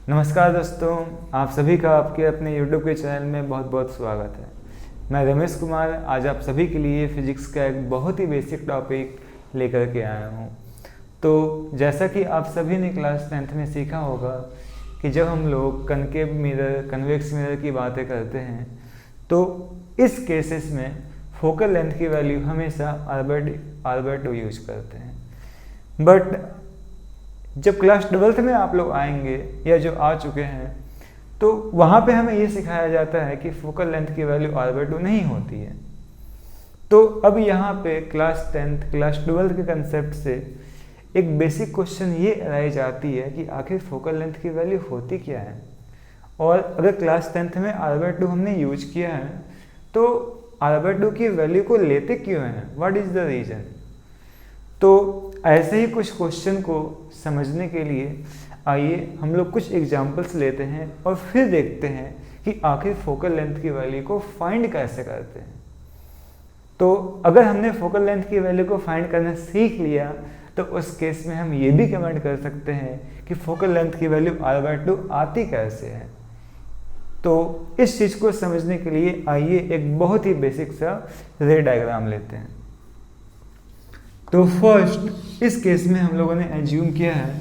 नमस्कार दोस्तों, आप सभी का आपके अपने YouTube के चैनल में बहुत बहुत स्वागत है। मैं रमेश कुमार आज आप सभी के लिए फिजिक्स का एक बहुत ही बेसिक टॉपिक लेकर के आया हूँ। तो जैसा कि आप सभी ने क्लास 10th में सीखा होगा कि जब हम लोग कनकेव मिरर, कन्वेक्स मिरर की बातें करते हैं तो इस केसेस में फोकल लेंथ की वैल्यू हमेशा R/2 यूज करते हैं। बट जब क्लास 12th में आप लोग आएंगे या जो आ चुके हैं तो वहाँ पे हमें ये सिखाया जाता है कि फोकल लेंथ की वैल्यू R/2 नहीं होती है। तो अब यहाँ पे क्लास 10th, क्लास 12th के कंसेप्ट से एक बेसिक क्वेश्चन ये अराइज आती है कि आखिर फोकल लेंथ की वैल्यू होती क्या है, और अगर क्लास 10th में R/2 हमने यूज किया है तो R/2 की वैल्यू को लेते क्यों हैं, व्हाट इज़ द रीज़न। तो ऐसे ही कुछ क्वेश्चन को समझने के लिए आइए हम लोग कुछ एग्जांपल्स लेते हैं और फिर देखते हैं कि आखिर फोकल लेंथ की वैल्यू को फाइंड कैसे करते हैं। तो अगर हमने फोकल लेंथ की वैल्यू को फाइंड करना सीख लिया तो उस केस में हम ये भी कमेंट कर सकते हैं कि फोकल लेंथ की वैल्यू R/2 आती कैसे है। तो इस चीज़ को समझने के लिए आइए एक बहुत ही बेसिक सा रे डायग्राम लेते हैं। तो फर्स्ट इस केस में हम लोगों ने एज्यूम किया है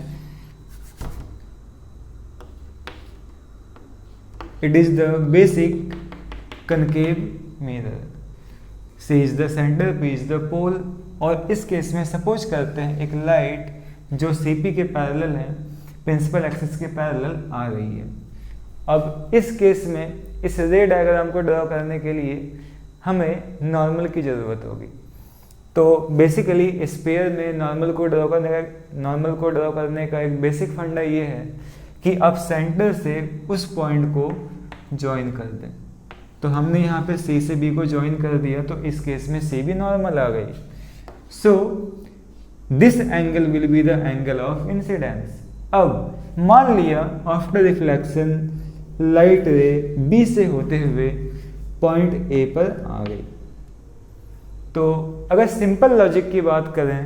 it is the basic concave mirror, C is the centre, P is the pole. और इस केस में सपोज करते हैं एक लाइट जो CP के पैरेलल है, प्रिंसिपल एक्सिस के पैरेलल आ रही है। अब इस केस में इस रे डायग्राम को ड्रॉ करने के लिए हमें नॉर्मल की ज़रूरत होगी। तो बेसिकली स्फीयर में नॉर्मल को ड्रॉ करने का एक बेसिक फंडा ये है कि आप सेंटर से उस पॉइंट को ज्वाइन कर दें। तो हमने यहाँ पे C से B को ज्वाइन कर दिया तो इस केस में C भी नॉर्मल आ गई। So this angle will be the angle of incidence. अब मान लिया आफ्टर रिफ्लेक्शन लाइट रे B से होते हुए पॉइंट A पर आ गई। तो अगर सिंपल लॉजिक की बात करें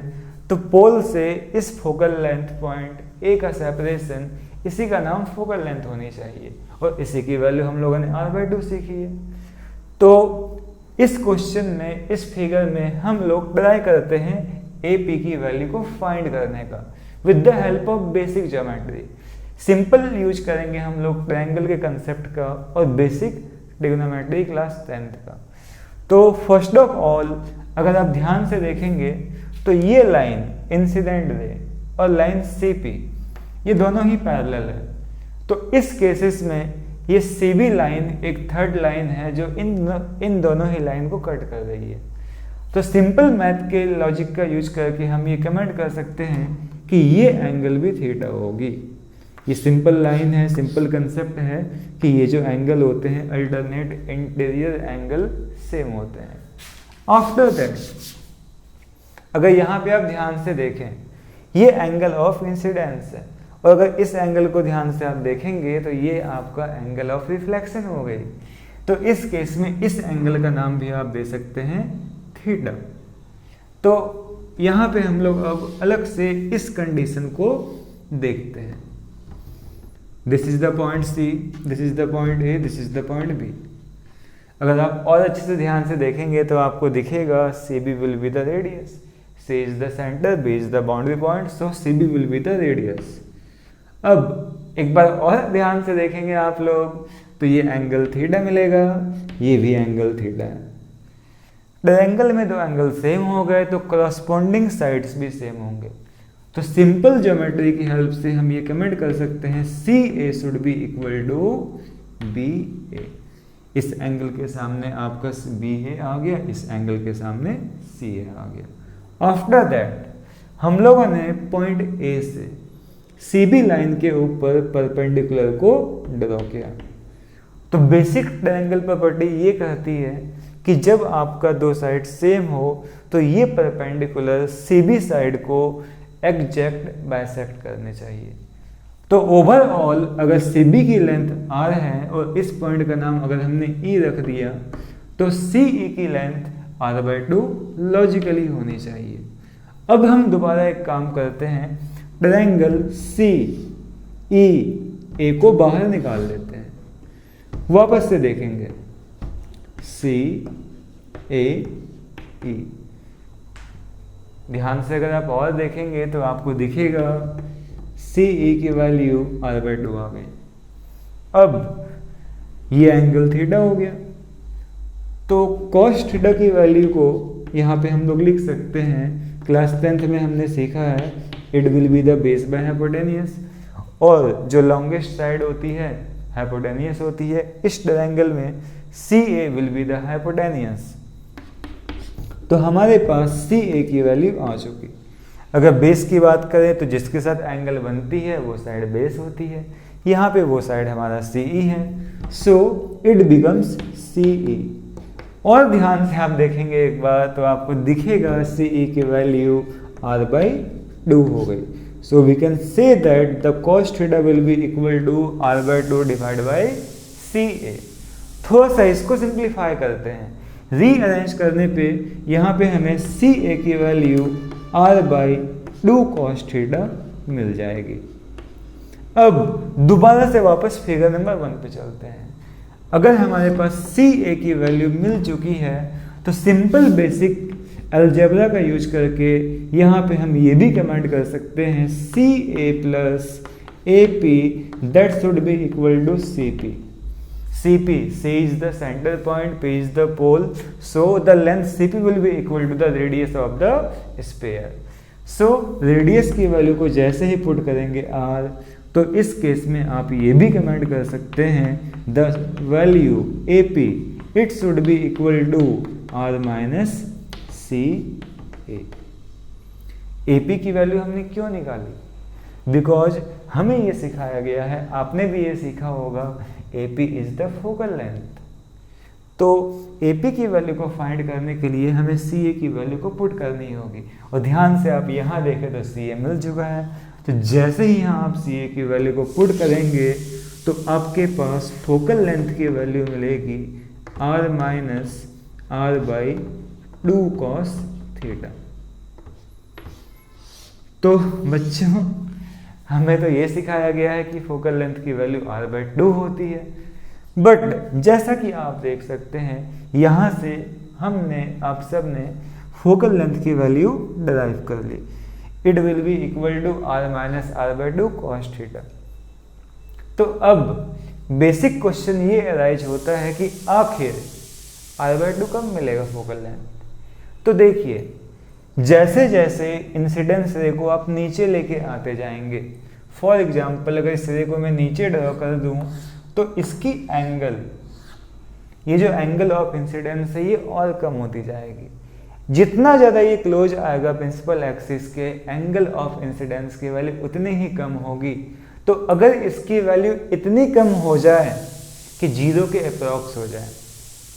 तो पोल से इस फोकल लेंथ पॉइंट A का सेपरेशन, इसी का नाम फोकल लेंथ होनी चाहिए और इसी की वैल्यू हम लोगों ने R/2 सीखी है। तो इस क्वेश्चन में, इस फिगर में हम लोग ट्राई करते हैं AP की वैल्यू को फाइंड करने का with the help of basic geometry. Simple use करेंगे हम लोग ट्रायंगल के कंसेप्ट का और बेसिक ट्रिग्नोमेट्री क्लास 10th का। तो फर्स्ट ऑफ ऑल अगर आप ध्यान से देखेंगे तो ये लाइन इंसिडेंट रे और लाइन CP ये दोनों ही पैरेलल है। तो इस केसेस में ये CB लाइन एक थर्ड लाइन है जो इन दोनों ही लाइन को कट कर रही है। तो सिंपल मैथ के लॉजिक का यूज करके हम ये कमेंट कर सकते हैं कि ये एंगल भी थीटा होगी। ये सिंपल लाइन है, सिंपल कंसेप्ट है कि ये जो एंगल होते हैं अल्टरनेट इंटीरियर एंगल सेम होते हैं। आफ्टर दैट अगर यहाँ पे आप ध्यान से देखें ये एंगल ऑफ इंसिडेंस है और अगर इस एंगल को ध्यान से आप देखेंगे तो ये आपका एंगल ऑफ रिफ्लेक्शन हो गई। तो इस केस में इस एंगल का नाम भी आप दे सकते हैं थीटा। तो यहाँ पे हम लोग अब अलग से इस कंडीशन को देखते हैं। This is the point C, this is the point A, this is the point B। अगर आप और अच्छे से ध्यान से देखेंगे तो आपको दिखेगा CB will be the radius, C is the centre, B is the boundary point, so CB will be the radius. अब एक बार और ध्यान से देखेंगे आप लोग तो ये एंगल थीटा मिलेगा, ये भी एंगल थीटा है। ट्रायंगल में दो एंगल सेम हो गए तो करस्पॉन्डिंग साइड्स भी सेम होंगे। तो सिंपल ज्योमेट्री की हेल्प से हम ये कमेंट कर सकते हैं CA should be equal to BA। इस एंगल के सामने आपका BA आ गया, इस एंगल के सामने CA आ गया। आफ्टर दैट हम लोगों ने पॉइंट A से CB लाइन के ऊपर परपेंडिकुलर को ड्रॉ किया। तो बेसिक ट्रायंगल प्रॉपर्टी ये कहती है कि जब आपका दो साइड सेम हो तो ये परपेंडिकुलर CB साइड को एग्जैक्ट बाइसेक्ट करने चाहिए। तो ओवरऑल अगर CB की लेंथ R है और इस पॉइंट का नाम अगर हमने E रख दिया तो CE की लेंथ R/2 लॉजिकली होनी चाहिए। अब हम दोबारा एक काम करते हैं, ट्रायंगल CEA ए को बाहर निकाल लेते हैं, वापस से देखेंगे सी ए ई। ध्यान से अगर आप और देखेंगे तो आपको दिखेगा सी ई की वैल्यू r/2 आ गई। अब ये एंगल थीटा हो गया, तो कॉस थीटा की वैल्यू को यहाँ पे हम लोग लिख सकते हैं, क्लास 10th में हमने सीखा है it will be the base by hypotenuse, और जो लॉन्गेस्ट साइड होती है हाइपोटेनियस होती है। इस ट्रायंगल में सी ए विल बी द हाइपोटेनियस। तो हमारे पास सी ए की वैल्यू आ चुकी। अगर बेस की बात करें तो जिसके साथ एंगल बनती है वो साइड बेस होती है, यहाँ पे वो साइड हमारा सी ई है, सो इट बिकम्स सी ई। और ध्यान से आप देखेंगे एक बार तो आपको दिखेगा सी ई की वैल्यू r/2 हो गई। So we can say that the cos theta will be equal to r/2 divide by C A. थोड़ा सा इसको सिंप्लीफाई करते हैं, रीअरेंज करने पे यहाँ पे हमें सी ए की वैल्यू r/2 cos थीटा मिल जाएगी। अब दोबारा से वापस फिगर नंबर 1 पे चलते हैं। अगर हमारे पास सी ए की वैल्यू मिल चुकी है तो सिंपल बेसिक अलजेब्रा का यूज करके यहाँ पे हम ये भी कमेंट कर सकते हैं C A plus A P that should be equal to C P. CP, C is the center point, P is the pole, so the length CP will be equal to the radius of the sphere. So radius की value को जैसे ही put करेंगे R, तो इस case में आप ये भी कमेंट कर सकते हैं the value AP it should be equal to R minus CA। AP की वैल्यू हमने क्यों निकाली? बिकॉज हमें ये सिखाया गया है, आपने भी ये सीखा होगा, AP is the focal length. तो AP की वैल्यू को फाइंड करने के लिए हमें CA की वैल्यू को पुट करनी होगी, और ध्यान से आप यहाँ देखें तो CA मिल चुका है। तो जैसे ही यहाँ आप CA की वैल्यू को पुट करेंगे तो आपके पास फोकल लेंथ की वैल्यू मिलेगी R minus r/2 cos theta. तो बच्चों हमें तो ये सिखाया गया है कि फोकल लेंथ की वैल्यू r/2 होती है, बट जैसा कि आप देख सकते हैं यहाँ से हमने आप सब ने फोकल लेंथ की वैल्यू डराइव कर ली। It will be equal to R minus r/2 cos theta. तो अब बेसिक क्वेश्चन ये अराइज होता है कि आखिर r/2 कब मिलेगा फोकल लेंथ? तो देखिए, जैसे जैसे इंसिडेंस रे को आप नीचे लेके आते जाएंगे, फॉर एग्जाम्पल अगर इस रे को मैं नीचे ड्रॉ कर दूं तो इसकी एंगल, ये जो एंगल ऑफ इंसिडेंस है ये और कम होती जाएगी। जितना ज़्यादा ये क्लोज आएगा प्रिंसिपल एक्सिस के, एंगल ऑफ इंसिडेंस की वैल्यू उतनी ही कम होगी। तो अगर इसकी वैल्यू इतनी कम हो जाए कि 0 के अप्रॉक्स हो जाए,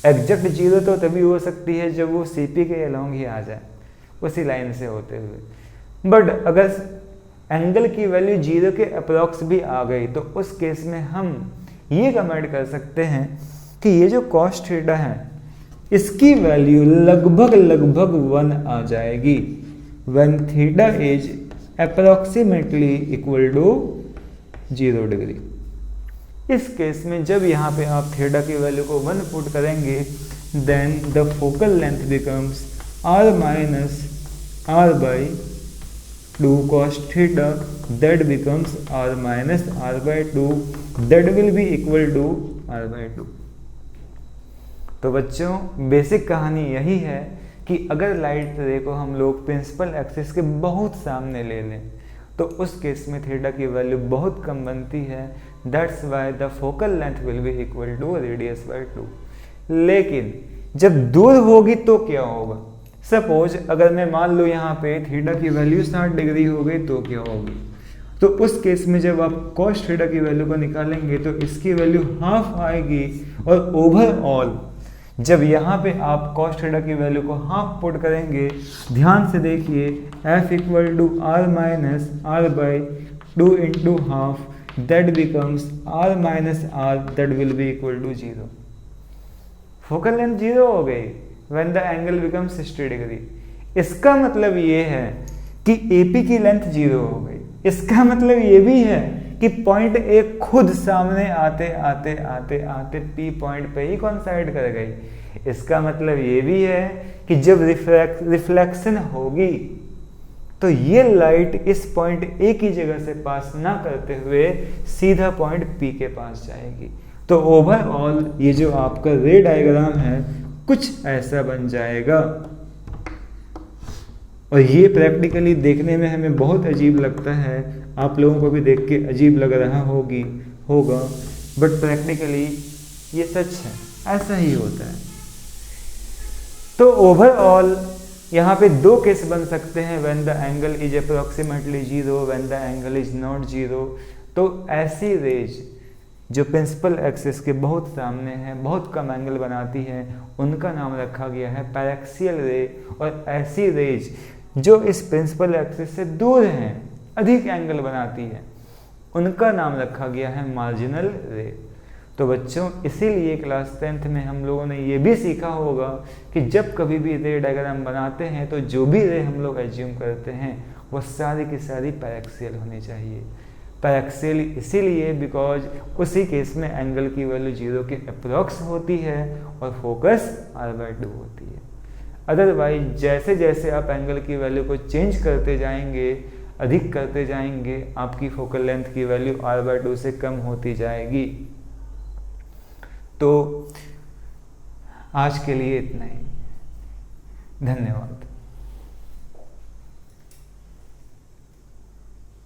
एग्जैक्ट 0 तो तभी हो सकती है जब वो CP के अलोंग ही आ जाए, उसी लाइन से होते हुए। बट अगर एंगल की वैल्यू 0 के अप्रॉक्स भी आ गई तो उस केस में हम ये कमेंट कर सकते हैं कि ये जो cos थीटा है इसकी वैल्यू लगभग 1 आ जाएगी when theta is approximately equal to 0 degree. इस केस में जब यहाँ पे आप थीटा की वैल्यू को 1 पुट करेंगे then the focal length becomes R minus r/2 cos theta, that becomes R minus r/2, that will be equal to r/2। तो बच्चों बेसिक कहानी यही है कि अगर लाइट रे को हम लोग प्रिंसिपल एक्सिस के बहुत सामने ले लें तो उस केस में थीटा की वैल्यू बहुत कम बनती है, that's why the focal length will be equal to radius by 2। लेकिन जब दूर होगी तो क्या होगा? सपोज अगर मैं मान लो यहाँ पे थीटा की वैल्यू 60 डिग्री हो गई तो क्या होगी? तो उस केस में जब आप cos थीटा की वैल्यू को निकालेंगे तो इसकी वैल्यू हाफ आएगी, और ओवरऑल जब यहाँ पे आप cos थीटा की वैल्यू को हाफ पुट करेंगे, ध्यान से देखिए f equal to R minus r/2 into half, that becomes R minus R, that will be equal to 0। Focal length 0 हो गई when the angle becomes 60 degree. इसका मतलब ये है कि AP की लेंथ 0 हो गई। इसका मतलब ये भी है कि पॉइंट ए खुद सामने आते आते आते आते पी पॉइंट पे ही कॉन्साइड कर गई। इसका मतलब ये भी है कि जब रिफ्लेक्शन होगी तो ये लाइट इस पॉइंट ए की जगह से पास ना करते हुए सीधा पॉइंट पी के पास जाएगी। तो ओवरऑल ये जो आपका रे डायग्राम है कुछ ऐसा बन जाएगा। और ये प्रैक्टिकली देखने में हमें बहुत अजीब लगता है, आप लोगों को भी देख के अजीब लग रहा होगा, बट प्रैक्टिकली ये सच है, ऐसा ही होता है। तो ओवरऑल यहाँ पे दो केस बन सकते हैं, when the angle is approximately 0, when the angle is not 0। तो ऐसी रेज जो प्रिंसिपल एक्सिस के बहुत सामने है, बहुत कम एंगल बनाती है, उनका नाम रखा गया है पैरेक्सियल रे। और ऐसी रेज जो इस प्रिंसिपल एक्सिस से दूर हैं, अधिक एंगल बनाती है, उनका नाम रखा गया है मार्जिनल रे। तो बच्चों इसीलिए क्लास 10th में हम लोगों ने ये भी सीखा होगा कि जब कभी भी रे डायग्राम बनाते हैं तो जो भी रे हम लोग एज्यूम करते हैं वो सारी की सारी पैरेक्सियल होनी चाहिए। पैरेक्सियल इसीलिए बिकॉज उसी केस में एंगल की वैल्यू 0 के अप्रॉक्स होती है और फोकस r/2 होती है। अदरवाइज जैसे जैसे आप एंगल की वैल्यू को चेंज करते जाएंगे, अधिक करते जाएंगे, आपकी फोकल लेंथ की वैल्यू r/2 से कम होती जाएगी। तो आज के लिए इतना ही, धन्यवाद।